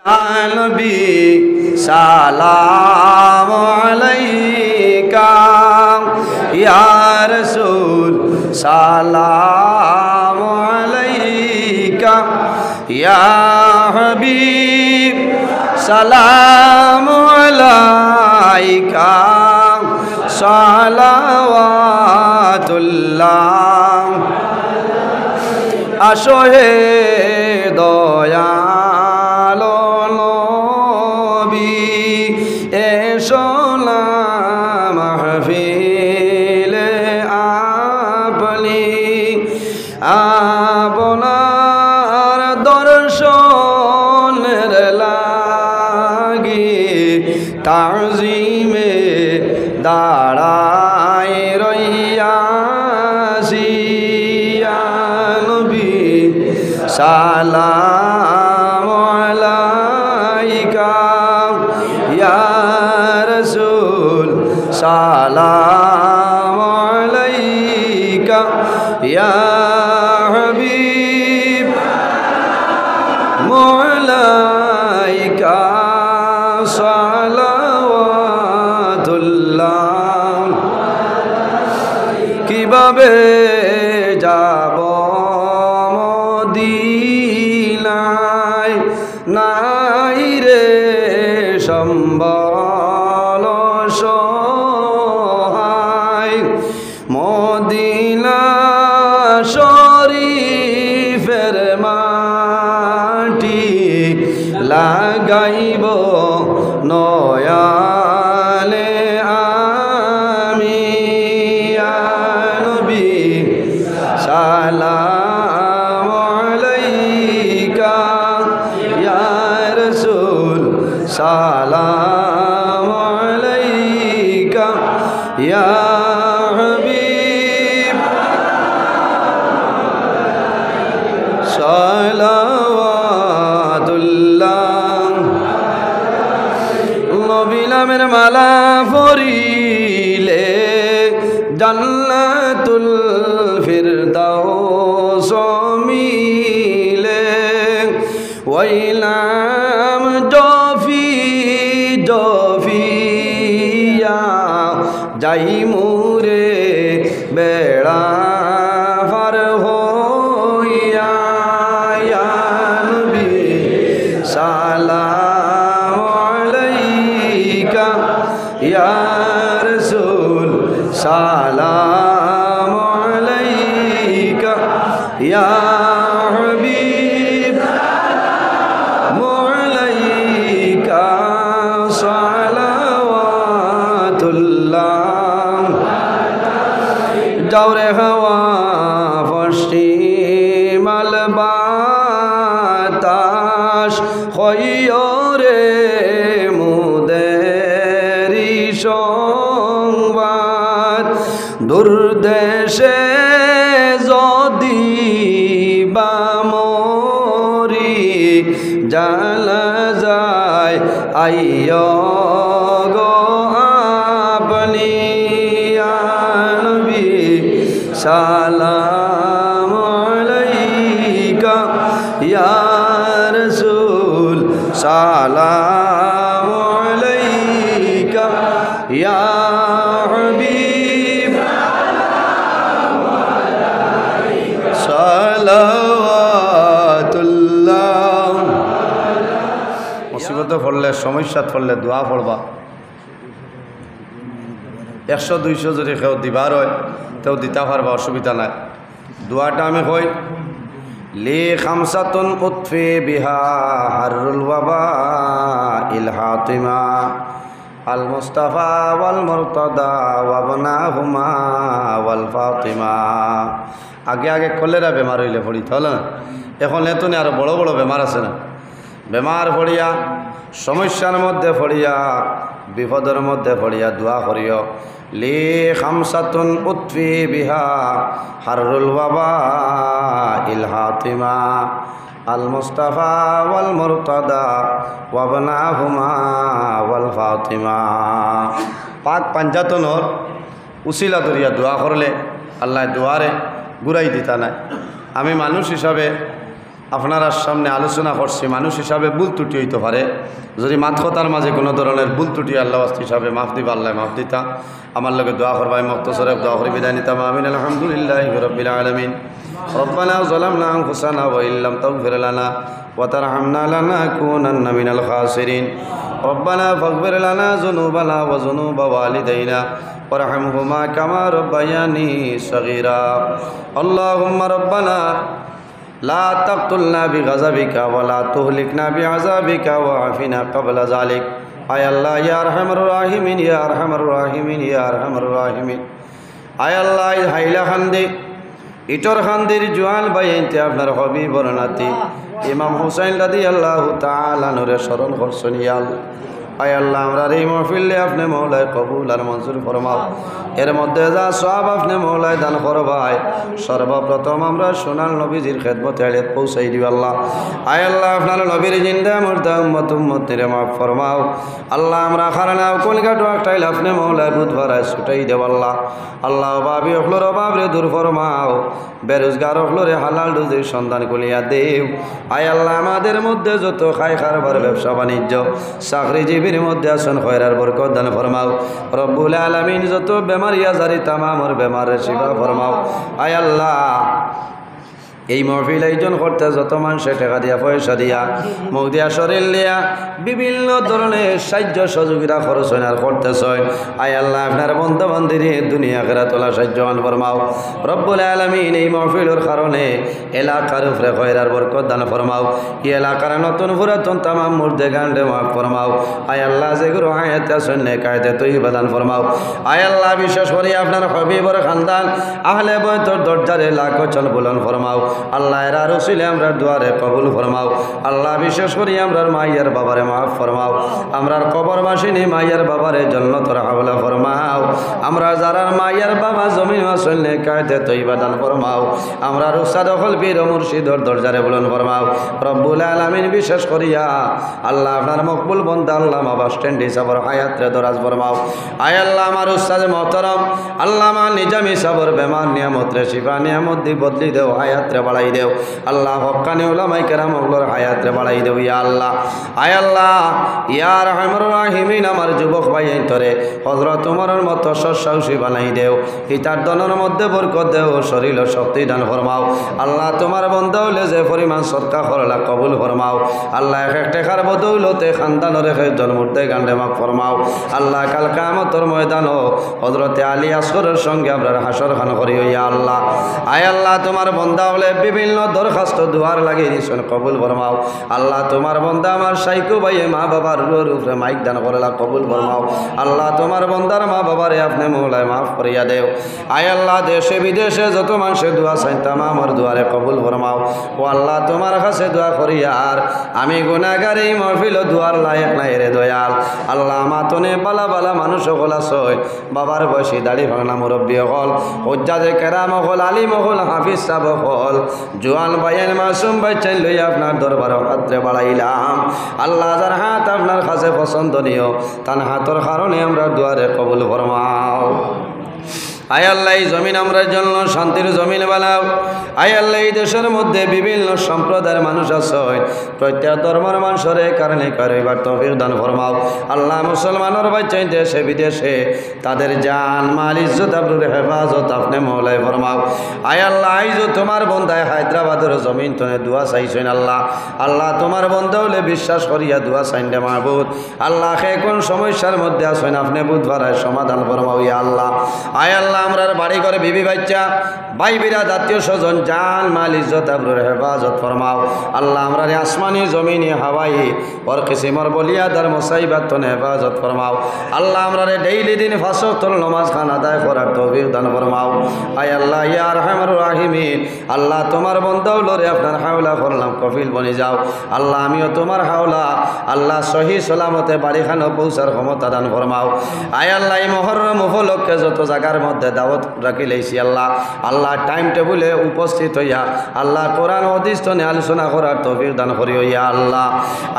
नबी सलाम अलैका या रसूल सलाम अलैका या हबीब सलाम अलैका सलावातुल्लाह आशो हे दयालो नबी एशो ना महफिले आपनी आपनार दर्शनेर लागि ताज़ीमे दाड़ाय रहियाছি या नबी सलाम अलैका या रसूल सलाम अलैका या हबीब मौलाइका सलावातुल्लाह কিভাবে যাব মদিনায় নাই রে সম্বল সহায় মদিনা শরীফের মাটি লাগাইব নয়ালে আমি ইয়া নবী সালাম আলাইকা ইয়া রাসূল সালাম আলাইকা ইয়া হাবিব সালাওয়াতুল্লাহ নবী নামের মালা পরিলে জান্নাতুল ফিরদাউস মিলে ওই নাম জফি জফিয়া যাই মুরে বেড়া পার হইয়া ইয়া নবী সালাম আলাইকা ইয়া রাসূল সালাম আলাইকা ইয়া হাবিব মৌলাইকা সালাওয়াতুল্লাহ যাওরে হাওয়া পশ্চিমাল বাতাস হইরে মুদেরি সংবাদ দুর্দেশে যদি বা মরি জানা যায় আইয় গো আপনি ইয়া নবী সালাম আলাইকা ইয়া রাসূল সালাম আলাইকা ইয়া হাবিব সালাওয়াতুল্লাহ মুসিবতে পড়লে সমস্যাত পড়লে দোয়া পড়বা 100-200 যদি কেউ দিবার হয় তেও দিতে পারবা অসুবিধা নাই দোয়াটা আমি কই লি খামসাতুন উতফি বিহা হারুল ওয়াবা ইল হাতিমা আল মুস্তাফা ওয়াল মুরতাদা ওয়া বনাহুমা ওয়াল ফাতিমা আগে আগে কলেরা বেমার হইলে পড়ি তাহলে না এখন এত নিয়ে আরো বড় বড় বেমার আছে না বেমার পড়িয়া সমস্যার মধ্যে পড়িয়া বিপদের মধ্যে পড়িয়া দোয়া করিও লি খামসাতুন উতফি বিহা হারুল ওয়াবা ইল হাতিমা আল মুস্তাফা ওয়াল মুরতাদা ওয়া বনাহুমা ওয়াল ফাতিমা পাক পাঞ্জাতনর উসিলা দরিয়া দোয়া করলে আল্লাহ দুয়ারে ঘুরাই দিতা নাই। আমি মানুষ হিসাবে আপনার সামনে আলোচনা করছি মানুষ হিসাবে ভুল ত্রুটি হইতে পারে। যদি মাত কথার মাঝে কোনো ধরনের ভুল ত্রুটি আল্লাহ হিসাবে মাফ দিবা, আল্লাহ মাফ দিতা। আমার লগে দোয়া করবাই, মক্তসরে দোয়া করে বিদায় নিতাম। আমিন। আলহামদুলিল্লাহি রাব্বিল আলামিন। রব্বানা যালামনা আনফুসানা ওয়া ইল্লাম তাগফির লানা ওয়া তারহামনা লানাকুনান্না মিনাল খাসিরিন। রব্বানা ফাগফির লানা যুনুবানা ওয়া যুনুবা ওয়ালিদাইনা ওয়ারহামহুমা কামা রাব্বায়ানি সগীরা। আল্লাহুম্মা রব্বানা লা তাকতুলনা বিগাযাবিকা ওয়া লা তুহলিকনা বিআযাবিকা ওয়া আফিনা ক্বাবলা যালিক। আয় আল্লাহ, ইয়া আরহামার রাহিমিন, ইয়া আরহামার রাহিমিন, ইয়া আরহামার রাহিমিন। আয় আল্লাহ, হাইলা খান্দি ইটর খান্দির জোয়ান বাইনতে আপনার হবিবর নাতি ইমাম হুসাইন রাদিয়াল্লাহু তাআলা নূরে স্মরণ করছেন। ইয়া আল্লাহ, আয় আল্লাহ, আমরা এই মাহফিলে আপনি মৌলায় কবুল আর মঞ্জুর ফরমাও। এর মধ্যে যা সওয়াব আপনি মৌলায় দান করবাই। সর্বপ্রথম আমরা সোনাল নবীজির খেদমতে আড়িয়ে পৌঁছাই দিও আল্লাহ। আয় আল্লাহ, আপনার নবীর জিন্দা মুর্দা উম্মত উম্মতিরে মাফ ফরমাও। আল্লাহ, আমরা খারানাও কলিকাটো একটাইল আপনি মৌলায় বুধ ভরায় ছুটাই দেব আল্লাহ। আল্লাহ, অভাবী অফলোর অভাবরে দূর ফরমাও। বেরোজগার অফলোরে হালাল রুজির সন্ধান কলিয়া দেব। আয় আল্লাহ, আমাদের মধ্যে যত খাই খারবার ব্যবসা বাণিজ্য চাকরিজীবীর মধ্যে আসন খয়রার বরকত দান ফরমাও। রব্বুল আলামিন, যত বেমারি আজারি তামামর বেমারের শিফা ফরমাও। আয় আল্লাহ, এই মহফিল আয়োজন করতে যত মানুষে টাকা দিয়া পয়সা দিয়া মুখ দিয়া শরীর দিয়া বিভিন্ন ধরনের সাহায্য সহযোগিতা খরচ আর করতেছেন। আয় আল্লাহ, আপনার বন্ধু বান্ধবী দুনিয়া খেরা তোলা সাহায্যবান ফরমাও। রব্বুল আলামিন, এই মহফিলের কারণে এলাকার উপরে খয়রার বরকত দান ফরমাও। এই এলাকার নতুন পুরাতন তামাম মুর্দে গান্ডে মাফ ফরমাও। আয় আল্লাহ, যেগুলো আয়াতে আছেন নেকায়তে তৈবা দান ফরমাও। আয় আল্লাহ, বিশেষ করে আপনার হবিবর খানদান আহলে বয়তর দরজারে লাখো চল বুলন ফরমাও। আল্লাহ, এরা রসিলে আমরা দুয়ারে কবুল ফরমাও। আল্লাহ, বিশেষ করি আমরার মাইয়ার বাবারে মাফ ফরমাও। আমরার কবরবাসিনী মাইয়ার বাবারে জান্নাতুল হাওলা ফরমাও। আমরা যারা মাইয়ার বাবা জমিন আসলে কায়দে তৈবা দান ফরমাও। আমরা উস্তাদ হল পীর মুর্শিদর দরজারে বুলন ফরমাও। রব্বুল আলামিন, বিশেষ করিয়া আল্লাহ আপনার মকবুল বন্দা আল্লাহ মা বাস স্ট্যান্ড হিসাবর হায়াতরে দরাজ ফরমাও। আয় আল্লাহ, আমার উস্তাদ মহতরম আল্লামা নিজামী সাবর বেমার নিয়ামতরে শিফা নিয়ামত দি বদলি দেও, হায়াতরে বাড়াই দেও। আল্লাহ, হক্কানি উলামায়ে কেরাম ওগুলোর হায়াতরে বাড়াই দেও। ইয়া আল্লাহ, আয় আল্লাহ, ইয়া আরহামার রাহিমিন, আমার যুবক ভাই তোরে হযরত ওমরের মতো সসাহসী বানাই দেও। ইতার দনের মধ্যে বরকত দেও, শরীর ও শক্তি দান ফরমাও। আল্লাহ, তোমার বন্দা হইলে যে পরিমাণ সদকা করলা কবুল ফরমাও। আল্লাহ, এক টাকার বদৌলতে খানদানের রেখে জন্মুর্দে গান্ডে মাফ ফরমাও। আল্লাহ, কাল কিয়ামতের ময়দানও হযরতে আলী আসগরের সঙ্গে আমরা হাসর খান করি। ইয়া আল্লাহ, আয় আল্লাহ, তোমার বন্দা হলে বিভিন্ন দরখাস্ত দুয়ার লাগিয়ে দিয়েছেন, কবুল ফরমাও। আল্লাহ, তোমার বন্দা আমার সাইকো ভাইয়ে মা বাবার উপরে মাইক দান করলা, কবুল ফরমাও। আল্লাহ, তোমার বন্দার মা বাবারে আপনি মৌলায় মাফ করিয়া দেও। আয় আল্লাহ, দেশে বিদেশে যত মানুষের দোয়া চাই তামামর দুয়ারে কবুল ফরমাও। ও আল্লাহ, তোমার কাছে দোয়া করি আর আমি গুনাহগার, এই মাহফিল দুয়ার লায়ক নাই রে দয়াল। আল্লাহ, মাতনে বালা বালা মানুষ সকল আছে, বাবার বয়সী দাড়ি ভাঙনা মুরব্বী হল, হজ্জাদে কেরাম হল, আলিম হল, হাফিজ সাহেব হল, জোয়ান ভাইয়ের মাসুম বাচ্চা লই আপনার দরবার হাতরে বাড়াইলাম। আল্লাহ, যার হাত আপনার কাছে পছন্দনীয় তার হাতের কারণে আমরা দুয়ারে কবুল ফরমাও। আয় আল্লাহ, এই জমিন আমরার জন্য শান্তির জমিন বানাও। আয় আল্লাহ, এই দেশের মধ্যে বিভিন্ন সম্প্রদায়ের মানুষ আছে, প্রত্যেক ধর্মের মানুষের কারণে কারবার তৌফিক দান ফরমাও। আল্লাহ, মুসলমানের বাচ্চা দেশে বিদেশে তাদের জান মাল ইজ্জত আবরুর হেফাজত আপনি মৌলায় ফরমাও। আয় আল্লাহ, আইজ তোমার বন্ধায় হায়দ্রাবাদের জমিন তনে দোয়া চাইছেন। আল্লাহ, আল্লাহ, তোমার বন্ধা হলে বিশ্বাস করিয়া দোয়া চাইন দে মাহবুদ। আল্লাহ, সে কোন সমস্যার মধ্যে আছেন আপনি বুধবারের সমাধান ফরমাও। ইয়া আল্লাহ, আয় আল্লাহ, আমরার বাড়ি ঘরে বিবি বাচ্চা ভাই বিরা জাতীয় স্বজন জান মাল ইজ্জত আবরুর হেফাজত ফরমাও। আল্লাহ, আমরার আসমানি জমিনি হাওয়াই ওর কিসিমর বলিয়াদার মুসাইবাত তনে হেফাজত ফরমাও। আল্লাহ, আমরারে ডেইলি দিন ফাঁস ওয়াক্তের নামাজ খান আদায় করার তৌফিক দান ফরমাও। আয় আল্লাহ, ইয়া আরহামার রাহিমিন, আল্লাহ, তোমার বন্দা হলরে আপনার হাওলা করলাম কফিল বনে যাও। আল্লাহ, আমিও তোমার হাওলা আল্লাহ সহি সালামতে বাড়িখানো পৌঁছার ক্ষমতা দান ফরমাও। আয় আল্লাহ এই মহরম উপলক্ষে যত জায়গার মধ্যে দাওয়াত রাখি লাইছি আল্লাহ, আল্লাহ টাইম টেবুলে উপস্থিত হইয়া আল্লাহ কোরআন হাদিস নিয়ে আলোচনা করার তৌফিক দান করিও ইয়া আল্লাহ।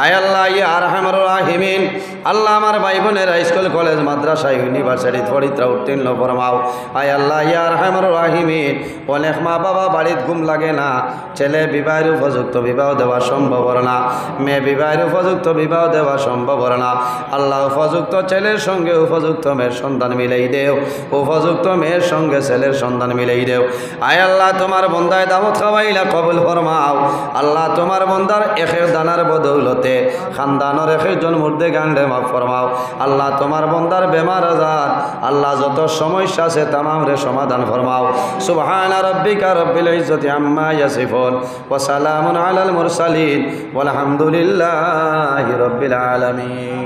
আয় আল্লাহ ইয়া আরহামুর রাহিমিন, আল্লাহ আমার ভাই বোনেরা স্কুল কলেজ মাদ্রাসা ইউনিভার্সিটি পড়িত্রা উত্তীর্ণ ফরমাও। আয় আল্লাহ ইয়া আরহামুর রাহিমিন, অনেক মা বাবা বাড়িতে ঘুম লাগে না, ছেলে বিবাহের উপযুক্ত বিবাহ দেওয়া সম্ভব না, মেয়ে বিবাহের উপযুক্ত বিবাহ দেওয়া সম্ভব না। আল্লাহ উপযুক্ত ছেলের সঙ্গে উপযুক্ত মেয়ের সন্তান মিলাই দেও, উপযুক্ত মেয়ের সঙ্গে ছেলের সন্তান মিলাই দেও। আয় আল্লাহ তোমার বন্দায় দাওয়াত খাওয়াইলা কবুল ফরমাও। আল্লাহ তোমার বন্দার একের দানার বদৌলতে খানদানের একজন মুর্দে গান্ডে মাফ ফরমাও। আল্লাহ তোমার বন্দার বেমার আজার আল্লাহ যত সমস্যা আছে তামাম রে সমাধান ফরমাও। সুবহান রাব্বিকা রব্বিল ইজ্জতি আম্মা ইয়াসিফুন ওয়া সালামুন আলাল মুরসালিন ওয়ালহামদুলিল্লাহি রাব্বিল আলামিন।